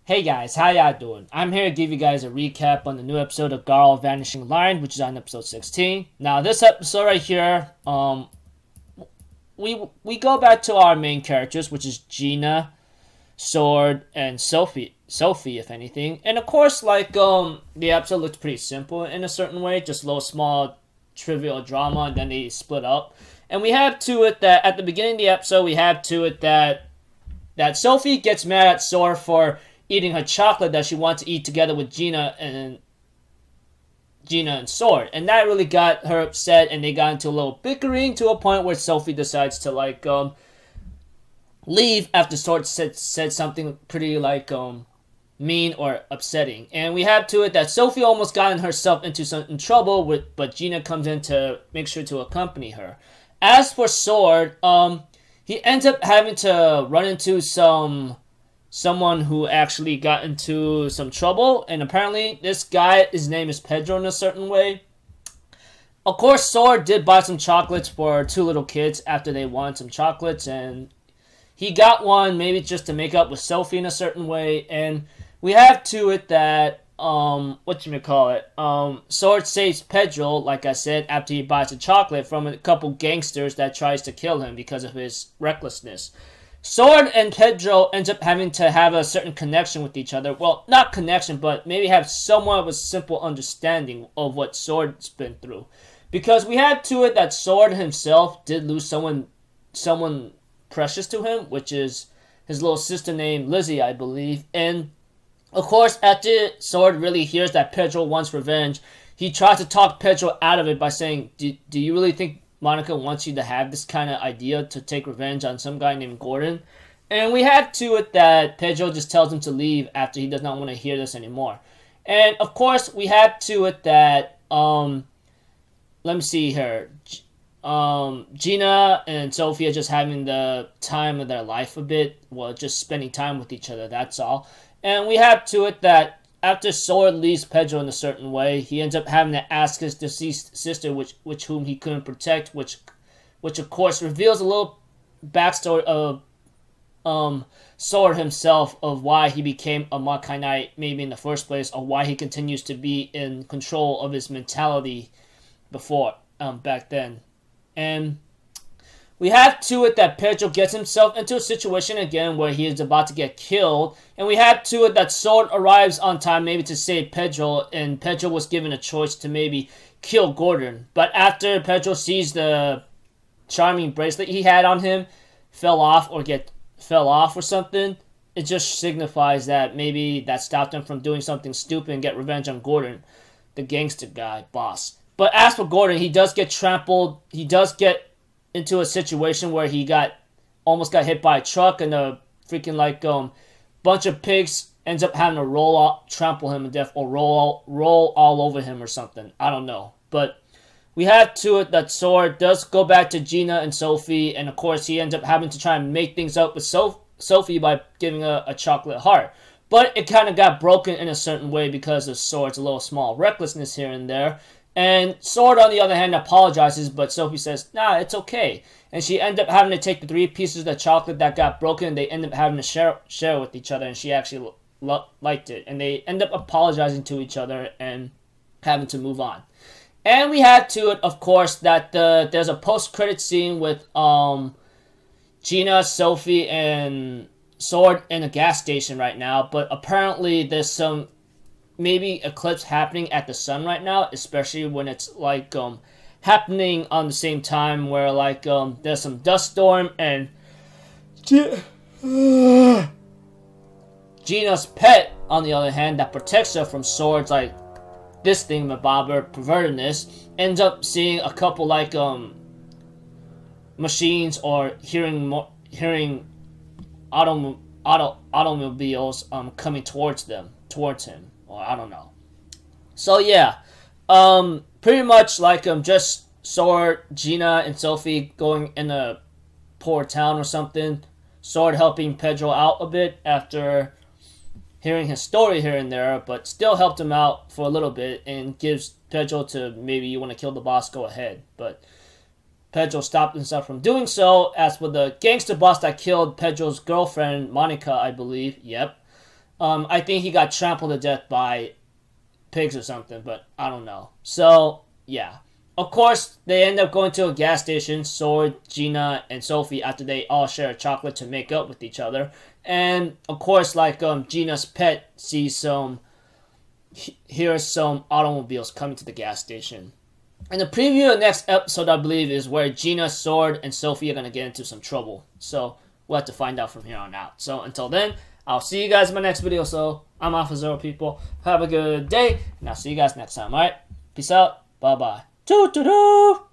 Hey guys, how y'all doing? I'm here to give you guys a recap on the new episode of Garo Vanishing, which is on episode 16. Now, this episode right here, we go back to our main characters, which is Gina, Sword, and Sophie, if anything. And of course, the episode looks pretty simple in a certain way, just a little small trivial drama, and then they split up. And we have to it that, at the beginning of the episode, we have to it that Sophie gets mad at Sword for eating her chocolate that she wants to eat together with Gina and Sword, and that really got her upset, and they got into a little bickering to a point where Sophie decides to leave after Sword said something pretty mean or upsetting. And we have to it that Sophie almost gotten herself into some trouble but Gina comes in to make sure to accompany her. As for Sword, he ends up having to run into someone who actually got into some trouble, and apparently this guy, his name is Pedro in a certain way. Of course, Sword did buy some chocolates for two little kids after they wanted some chocolates, and he got one maybe just to make up with Sophie in a certain way. And we have to it that Sword saves Pedro, like I said, after he buys a chocolate from a couple gangsters that tries to kill him because of his recklessness. Sword and Pedro ends up having to have a certain connection with each other. Well, not connection, but maybe have somewhat of a simple understanding of what Sword's been through. Because we had to it that Sword himself did lose someone precious to him, which is his little sister named Lizzie, I believe. And, of course, after Sword really hears that Pedro wants revenge, he tries to talk Pedro out of it by saying, do you really think Monica wants you to have this kind of idea to take revenge on some guy named Gordon? And we have to it that Pedro just tells him to leave after he does not want to hear this anymore. And of course, we have to it that, let me see here. Gina and Sophie are just having the time of their life a bit. Well, just spending time with each other, that's all. And we have to it that after Sword leaves Pedro in a certain way, he ends up having to ask his deceased sister, which whom he couldn't protect, which of course reveals a little backstory of Sword himself, of why he became a Makai Knight maybe in the first place, or why he continues to be in control of his mentality before back then. And we have to it that Pedro gets himself into a situation again where he is about to get killed. And we have to it that Sword arrives on time maybe to save Pedro. And Pedro was given a choice to maybe kill Gordon. But after Pedro sees the charming bracelet he had on him fell off or something, it just signifies that maybe that stopped him from doing something stupid and get revenge on Gordon, the gangster guy, boss. But as for Gordon, he does get trampled. He does get into a situation where he almost got hit by a truck, and a freaking bunch of pigs ends up having to trample him to death, or roll all over him or something. I don't know. But we have to it that Sword does go back to Gina and Sophie, and of course he ends up having to try and make things up with Sophie by giving a chocolate heart. But it kind of got broken in a certain way because of Sword's little small recklessness here and there. And Sword, on the other hand, apologizes, but Sophie says, nah, it's okay. And she ends up having to take the 3 pieces of the chocolate that got broken, and they end up having to share with each other, and she actually liked it. And they end up apologizing to each other and having to move on. And we had to it, of course, that there's a post-credit scene with Gina, Sophie, and Sword in a gas station right now, but apparently there's some maybe eclipse happening at the sun right now, especially when it's happening on the same time where there's some dust storm, and Gina's pet, on the other hand, that protects her from Sword's this thingamabobber pervertedness, ends up seeing a couple machines or hearing automobiles coming towards him. I don't know. So yeah, pretty much just Sword, Gina, and Sophie going in a poor town or something. Sword helping Pedro out a bit after hearing his story here and there, but still helped him out for a little bit and gives Pedro to maybe you want to kill the boss, go ahead. But Pedro stopped himself from doing so. As for the gangster boss that killed Pedro's girlfriend, Monica, I believe, yep. I think he got trampled to death by pigs or something, but I don't know. So, yeah. Of course, they end up going to a gas station, Sword, Gina, and Sophie, after they all share a chocolate to make up with each other. And, of course, like, Gina's pet hears some automobiles coming to the gas station. And the preview of the next episode, I believe, is where Gina, Sword, and Sophie are going to get into some trouble. So, we'll have to find out from here on out. So, until then, I'll see you guys in my next video. So, I'm Alpha Zero, people. Have a good day, and I'll see you guys next time, alright? Peace out. Bye-bye. Doo-doo-doo!